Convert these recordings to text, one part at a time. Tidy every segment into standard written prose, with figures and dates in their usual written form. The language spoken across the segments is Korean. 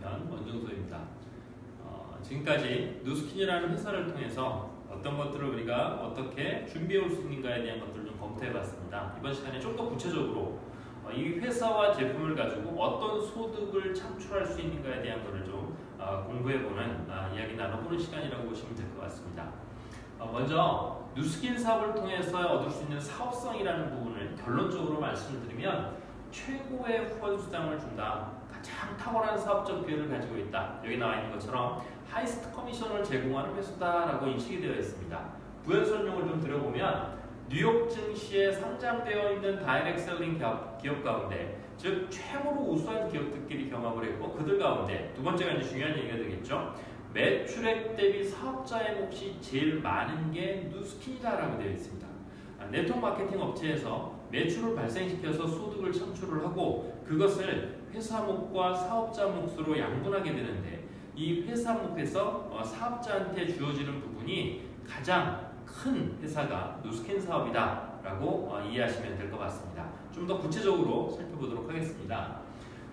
편 원종소입니다. 지금까지 누스킨이라는 회사를 통해서 어떤 것들을 우리가 어떻게 준비해 올 수 있는가에 대한 것들을 좀 검토해 봤습니다. 이번 시간에 좀 더 구체적으로 이 회사와 제품을 가지고 어떤 소득을 창출할 수 있는가에 대한 것을 좀 공부해보는 이야기 나눠보는 시간이라고 보시면 될 것 같습니다. 먼저 누스킨 사업을 통해서 얻을 수 있는 사업성이라는 부분을 결론적으로 말씀을 드리면 최고의 후원 수당을 준다. 가장 탁월한 사업적 기회를 가지고 있다. 여기 나와 있는 것처럼 하이스트 커미션을 제공하는 회사다라고 인식이 되어 있습니다. 부연 설명을 좀 드려보면 뉴욕 증시에 상장되어 있는 다이렉트 셀링 기업 가운데, 즉 최고로 우수한 기업들끼리 경합을 했고, 그들 가운데 두 번째가 이제 중요한 얘기가 되겠죠. 매출액 대비 사업자의 몫이 제일 많은 게 누스킨이다라고 되어 있습니다. 네트워크 마케팅 업체에서 매출을 발생시켜서 소득을 창출을 하고 그것을 회사 몫과 사업자 몫으로 양분하게 되는데, 이 회사 몫에서 사업자한테 주어지는 부분이 가장 큰 회사가 누스킨 사업이다 라고 이해하시면 될 것 같습니다. 좀 더 구체적으로 살펴보도록 하겠습니다.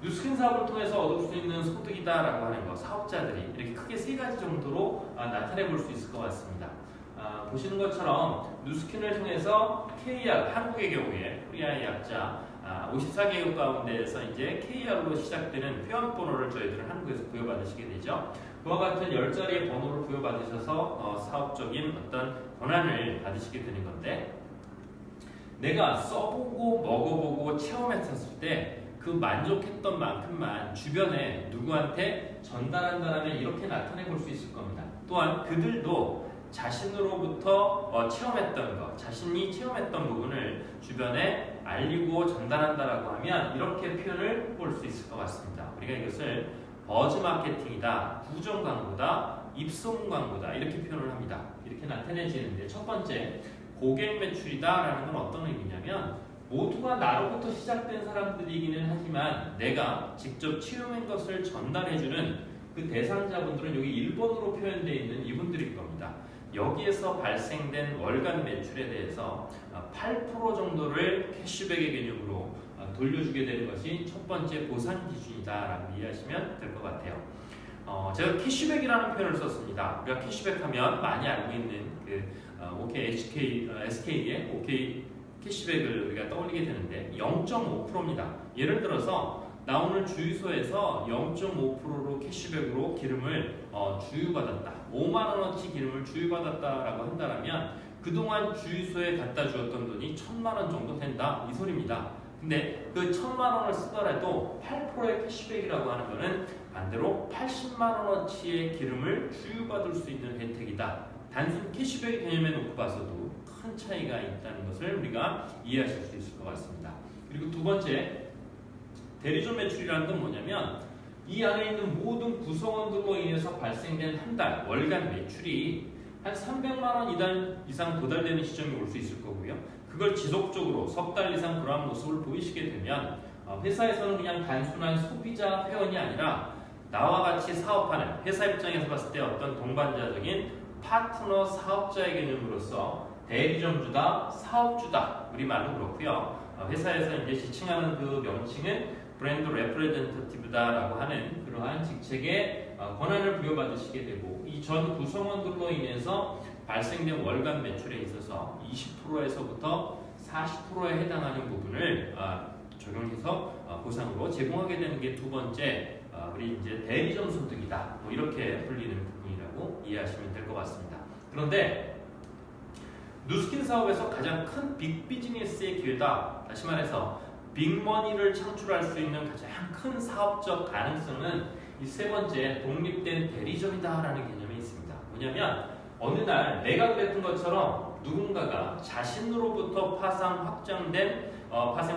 누스킨 사업을 통해서 얻을 수 있는 소득이다 라고 하는 것, 사업자들이 이렇게 크게 세 가지 정도로 나타내 볼 수 있을 것 같습니다. 보시는 것처럼 누스킨을 통해서 KR, 한국의 경우에 코리아의 약자 54개국 가운데에서 이제 KR로 시작되는 회원번호를 저희들은 한국에서 부여받으시게 되죠. 그와 같은 10자리의 번호를 부여받으셔서 사업적인 어떤 권한을 받으시게 되는 건데, 내가 써보고 먹어보고 체험했었을 때 그 만족했던 만큼만 주변에 누구한테 전달한다면 이렇게 나타내 볼 수 있을 겁니다. 또한 그들도 자신으로부터 체험했던 것, 자신이 체험했던 부분을 주변에 알리고 전달한다라고 하면 이렇게 표현을 볼 수 있을 것 같습니다. 우리가 이것을 버즈 마케팅이다, 구정 광고다, 입소문 광고다 이렇게 표현을 합니다. 이렇게 나타내지는데, 첫 번째 고객 매출이다라는 건 어떤 의미냐면, 모두가 나로부터 시작된 사람들이기는 하지만 내가 직접 체험한 것을 전달해주는 그 대상자분들은 여기 1번으로 표현되어 있는 이분들일 겁니다. 여기에서 발생된 월간 매출에 대해서 8% 정도를 캐시백의 개념으로 돌려주게 되는 것이 첫 번째 보상 기준이다라고 이해하시면 될 것 같아요. 제가 캐시백이라는 표현을 썼습니다. 우리가 캐시백 하면 많이 알고 있는 그 SK의 OK 캐시백을 우리가 떠올리게 되는데 0.5%입니다. 예를 들어서 나 오늘 주유소에서 0.5%로 캐시백으로 기름을 주유받았다. 5만원어치 기름을 주유받았다라고 한다면 그동안 주유소에 갖다 주었던 돈이 1,000만원 정도 된다. 이 소리입니다. 근데 그 1,000만원을 쓰더라도 8%의 캐시백이라고 하는 것은 반대로 80만원어치의 기름을 주유받을 수 있는 혜택이다. 단순 캐시백 개념에 놓고 봐서도 큰 차이가 있다는 것을 우리가 이해하실 수 있을 것 같습니다. 그리고 두 번째, 대리점 매출이라는 건 뭐냐면 이 안에 있는 모든 구성원들로 인해서 발생된 한 달 월간 매출이 한 300만 원 이상 도달되는 시점이 올 수 있을 거고요. 그걸 지속적으로 석 달 이상 그러한 모습을 보이시게 되면 회사에서는 그냥 단순한 소비자 회원이 아니라 나와 같이 사업하는, 회사 입장에서 봤을 때 어떤 동반자적인 파트너 사업자의 개념으로서 대리점주다, 사업주다, 우리말로 그렇고요. 회사에서 이제 지칭하는 그 명칭은 브랜드 레프레젠터티브다라고 하는 그러한 직책의 권한을 부여받으시게 되고, 이 전 구성원들로 인해서 발생된 월간 매출에 있어서 20%에서부터 40%에 해당하는 부분을 적용해서 보상으로 제공하게 되는 게 두 번째, 우리 이제 대리점 소득이다. 뭐 이렇게 불리는 부분이라고 이해하시면 될 것 같습니다. 그런데 누스킨 사업에서 가장 큰 빅비즈니스의 기회다. 다시 말해서 빅머니를 창출할 수 있는 가장 큰 사업적 가능성은 이 세 번째 독립된 대리점이다라는 개념이 있습니다. 뭐냐면 어느 날 내가 그랬던 것처럼 누군가가 자신으로부터 파생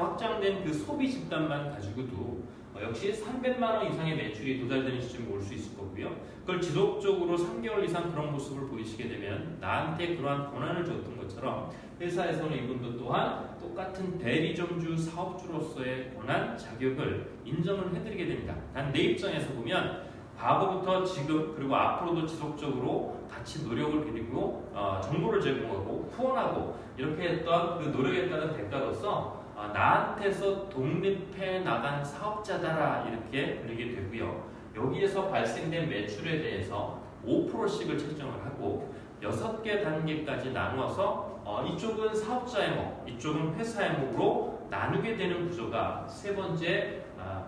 확장된 그 소비 집단만 가지고도 역시 300만 원 이상의 매출이 도달되는 시점이 올 수 있을 거고요. 그걸 지속적으로 3개월 이상 그런 모습을 보이시게 되면 나한테 그러한 권한을 줬던 것처럼 회사에서는 이분도 또한 똑같은 대리점주 사업주로서의 권한, 자격을 인정을 해드리게 됩니다. 단 내 입장에서 보면 과거부터 지금 그리고 앞으로도 지속적으로 같이 노력을 기울이고 정보를 제공하고 후원하고 이렇게 했던 그 노력에 따른 대가로서 나한테서 독립해 나간 사업자다라 이렇게 불리게 되고요. 여기에서 발생된 매출에 대해서 5%씩을 책정을 하고 6개 단계까지 나누어서 이쪽은 사업자의 목, 이쪽은 회사의 목으로 나누게 되는 구조가 세 번째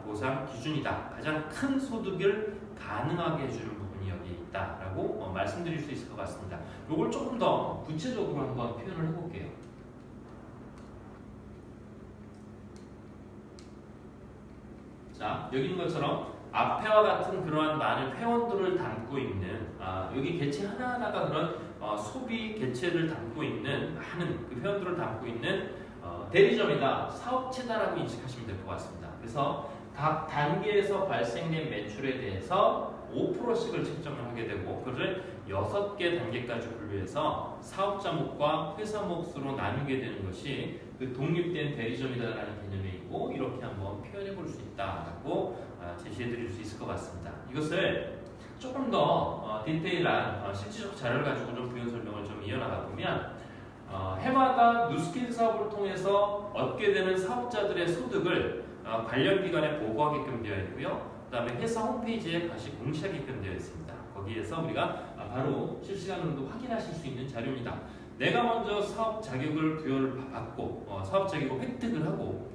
보상 기준이다. 가장 큰 소득을 가능하게 해주는 부분이 여기에 있다라고 말씀드릴 수 있을 것 같습니다. 이걸 조금 더 구체적으로 한번 표현을 해볼게요. 자, 여기 있는 것처럼 앞에와 같은 그러한 많은 회원들을 담고 있는 여기 개체 하나하나가 그런 소비 개체를 담고 있는 많은 그 회원들을 담고 있는 대리점이다, 사업체다라고 인식하시면 될 것 같습니다. 그래서 각 단계에서 발생된 매출에 대해서 5%씩을 책정을 하게 되고 그를 6개 단계까지 분류해서 사업자 몫과 회사 몫으로 나누게 되는 것이 그 독립된 대리점이다라는 개념이 있고 이렇게 한번 표현해 볼 수 있다라고 제시해 드릴 수 있을 것 같습니다. 이것을 조금 더 디테일한 실질적 자료를 가지고 좀 부연 설명을 좀 이어나가 보면 해마다 뉴스킨 사업을 통해서 얻게 되는 사업자들의 소득을 관련 기관에 보고하게끔 되어 있고요. 그 다음에 회사 홈페이지에 다시 공시하게끔 되어 있습니다. 거기에서 우리가 바로 실시간으로도 확인하실 수 있는 자료입니다. 내가 먼저 사업 자격을 부여를 받고 사업 자격을 획득을 하고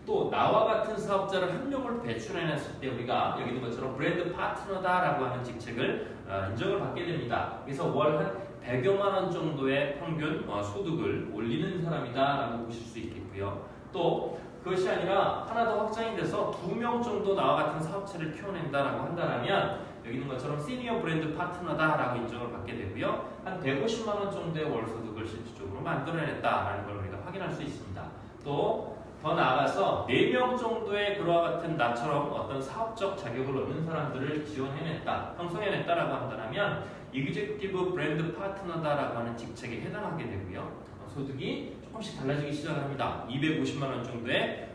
또 나와 같은 사업자를 한 명을 배출해냈을 때 우리가 여기 있는 것처럼 브랜드 파트너다라고 하는 직책을 인정을 받게 됩니다. 그래서 월 한 100여만 원 정도의 평균 소득을 올리는 사람이다라고 보실 수 있겠고요. 또 그것이 아니라 하나 더 확장이 돼서 2명 정도 나와 같은 사업체를 키워낸다라고 한다면 여기 있는 것처럼 시니어 브랜드 파트너다라고 인정을 받게 되고요. 한 150만 원 정도의 월 소득을 실질적으로 만들어냈다라는 걸 우리가 확인할 수 있습니다. 또 더 나아가서 4명 정도의 그와 같은 나처럼 어떤 사업적 자격을 얻는 사람들을 지원해냈다, 형성해냈다라고 한다면 이그제큐티브 브랜드 파트너다라고 하는 직책에 해당하게 되고요. 소득이 조금씩 달라지기 시작을 합니다. 250만 원 정도의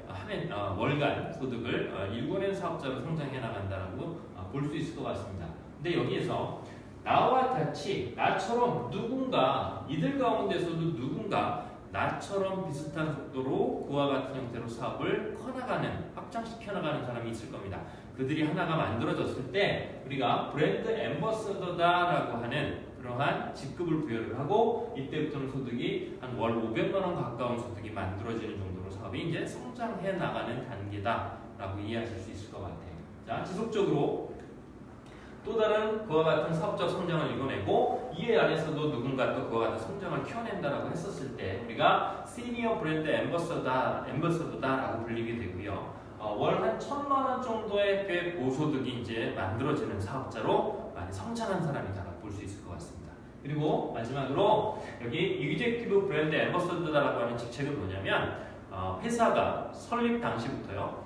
월간 소득을 일궈낸 사업자로 성장해 나간다라고 볼 수 있을 것 같습니다. 근데 여기에서 나와 같이 나처럼 누군가 이들 가운데서도 누군가 나처럼 비슷한 속도로 그와 같은 형태로 사업을 커나가는, 확장시켜 나가는 사람이 있을 겁니다. 그들이 하나가 만들어졌을 때 우리가 브랜드 앰버서더다라고 하는 그러한 직급을 부여를 하고 이때부터는 소득이 한 월 500만 원 가까운 소득이 만들어지는 정도로 사업이 이제 성장해 나가는 단계다라고 이해하실 수 있을 것 같아요. 자, 지속적으로 또 다른 그와 같은 사업적 성장을 이뤄내고 이에 안에서도 누군가 또 그와 같은 성장을 키워낸다라고 했었을 때 우리가 시니어 브랜드 앰버서더다라고 불리게 되고요. 월 한 1,000만 원 정도의 꽤 고소득이 이제 만들어지는 사업자로 많이 성장한 사람이다라고 볼 수 있을 것 같습니다. 그리고 마지막으로 여기 이그제큐티브 브랜드 앰버서더다라고 하는 직책은 뭐냐면 회사가 설립 당시부터요.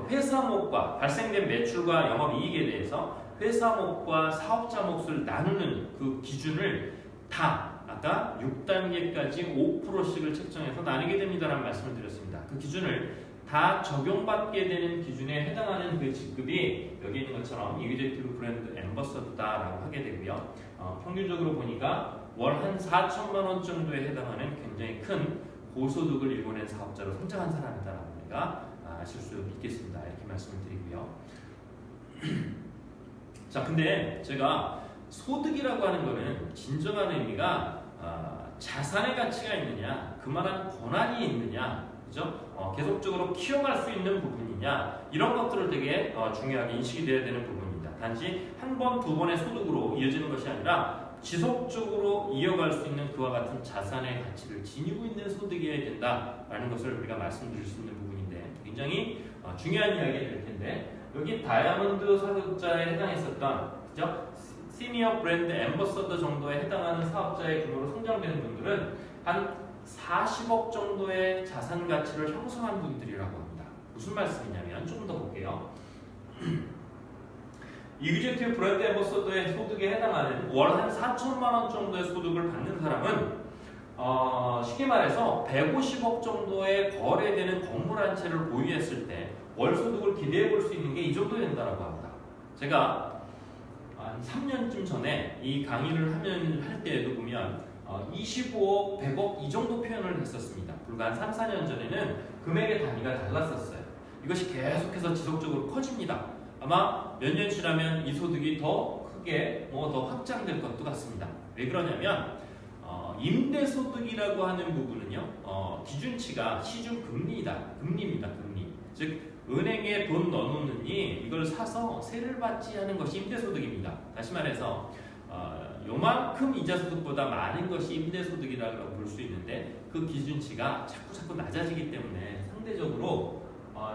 회사 몫과 발생된 매출과 영업이익에 대해서 회사 몫과 사업자 몫을 나누는 그 기준을 다 아까 6단계까지 5%씩을 책정해서 나누게 됩니다라는 말씀을 드렸습니다. 그 기준을 다 적용받게 되는 기준에 해당하는 그 직급이 여기 있는 것처럼 이그제큐티브 브랜드 앰버서더다라고 하게 되고요. 평균적으로 보니까 월 한 4천만 원 정도에 해당하는 굉장히 큰 고소득을 일궈낸 사업자로 성장한 사람이다라고 우리가 아실 수 있겠습니다. 이렇게 말씀을 드리고요. 자, 근데 제가 소득이라고 하는 거는 진정한 의미가 자산의 가치가 있느냐, 그만한 권한이 있느냐, 그죠? 계속적으로 키워갈 수 있는 부분이냐, 이런 것들을 되게 중요하게 인식이 되어야 되는 부분입니다. 단지 한 번, 두 번의 소득으로 이어지는 것이 아니라 지속적으로 이어갈 수 있는 그와 같은 자산의 가치를 지니고 있는 소득이어야 된다라는 것을 우리가 말씀드릴 수 있는 부분인데 굉장히 중요한 이야기가 될 텐데 여기 다이아몬드 사업자에 해당했었던 그죠? 시니어 브랜드 앰버서더 정도에 해당하는 사업자의 규모로 성장되는 분들은 한 40억 정도의 자산 가치를 형성한 분들이라고 합니다. 무슨 말씀이냐면 조금 더 볼게요. 이그제큐티브 브랜드 앰버서더의 소득에 해당하는 월 한 4천만 원 정도의 소득을 받는 사람은 쉽게 말해서 150억 정도의 거래되는 건물 한 채를 보유했을 때 월 소득을 기대해 볼 수 있는 게 이 정도 된다라고 합니다. 제가 한 3년쯤 전에 이 강의를 할 때에도 보면 25억, 100억 이 정도 표현을 했었습니다. 불과 한 3, 4년 전에는 금액의 단위가 달랐었어요. 이것이 계속해서 지속적으로 커집니다. 아마 몇 년 지나면 이 소득이 더 크게 더 확장될 것도 같습니다. 왜 그러냐면 임대소득이라고 하는 부분은요, 기준치가 시중금리입니다. 금리입니다. 금리. 즉 은행에 돈 넣어놓느니 이걸 사서 세를 받지 않은 것이 임대소득입니다. 다시 말해서 요만큼 이자소득보다 많은 것이 임대소득이라고 볼 수 있는데 그 기준치가 자꾸 낮아지기 때문에 상대적으로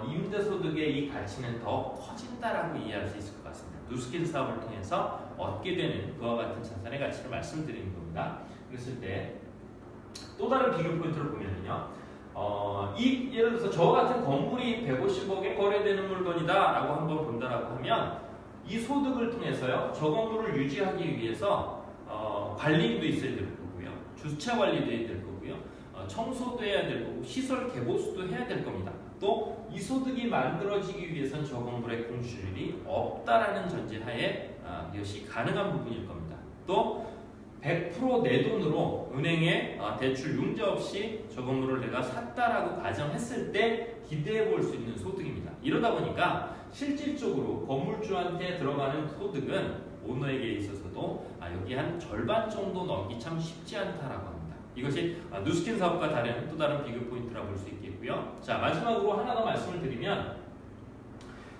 임대소득의 이 가치는 더 커진다라고 이해할 수 있을 것 같습니다. 누스킨 사업을 통해서 얻게 되는 그와 같은 자산의 가치를 말씀드리는 겁니다. 그랬을 때 또 다른 비교 포인트를 보면요, 예를 들어서 저와 같은 건물이 150억에 거래되는 물건이다라고 한번 본다라고 하면 이 소득을 통해서요, 저 건물을 유지하기 위해서 관리인도 있어야 될 거고요, 주차 관리도 해야 될 거고요, 청소도 해야 될 거고, 시설 개보수도 해야 될 겁니다. 또 이 소득이 만들어지기 위해선 저 건물의 공실률이 없다라는 전제하에 이것이 가능한 부분일 겁니다. 또 100% 내 돈으로 은행에 대출 융자 없이 저 건물을 내가 샀다라고 가정했을 때 기대해 볼 수 있는 소득입니다. 이러다 보니까 실질적으로 건물주한테 들어가는 소득은 오너에게 있어서도 여기 한 절반 정도 넘기 참 쉽지 않다라고 합니다. 이것이 누스킨 사업과 다른 또 다른 비교 포인트라고 볼 수 있겠고요. 자, 마지막으로 하나 더 말씀을 드리면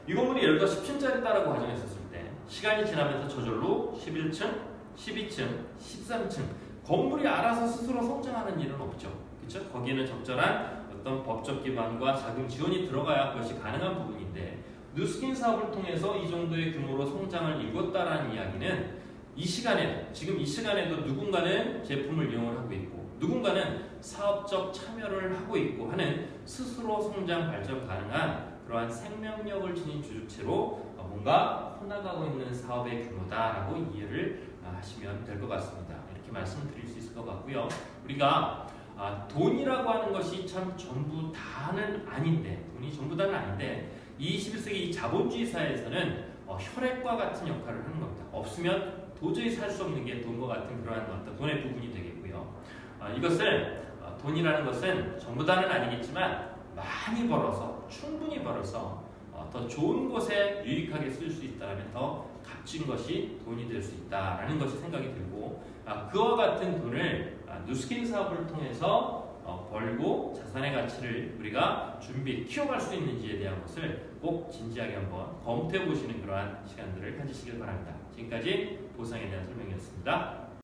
이 건물이 예를 들어 10층짜리다라고 가정했었을 때 시간이 지나면서 저절로 11층, 12층, 13층 건물이 알아서 스스로 성장하는 일은 없죠. 그렇죠? 거기에는 적절한 어떤 법적 기반과 자금 지원이 들어가야 그것이 가능한 부분인데 누스킨 사업을 통해서 이 정도의 규모로 성장을 이뤘다라는 이야기는 지금 이 시간에도 누군가는 제품을 이용을 하고 있고 누군가는 사업적 참여를 하고 있고 하는 스스로 성장 발전 가능한 그러한 생명력을 지닌 주주체로 뭔가 커나가고 있는 사업의 규모다라고 이해를 하시면 될 것 같습니다. 이렇게 말씀드릴 수 있을 것 같고요. 우리가 돈이라고 하는 것이 참 전부 다는 아닌데, 돈이 전부 다는 아닌데, 이 21세기 이 자본주의 사회에서는 혈액과 같은 역할을 하는 겁니다. 없으면 도저히 살 수 없는 게 돈과 같은 그러한 어떤 돈의 부분이 되겠고요. 돈이라는 것은 전부 다는 아니겠지만 많이 벌어서, 충분히 벌어서 더 좋은 곳에 유익하게 쓸 수 있다면 더 값진 것이 돈이 될 수 있다라는 것이 생각이 들고, 그와 같은 돈을 누스킨 사업을 통해서 벌고 자산의 가치를 우리가 키워갈 수 있는지에 대한 것을 꼭 진지하게 한번 검토해 보시는 그러한 시간들을 가지시길 바랍니다. 지금까지 보상에 대한 설명이었습니다.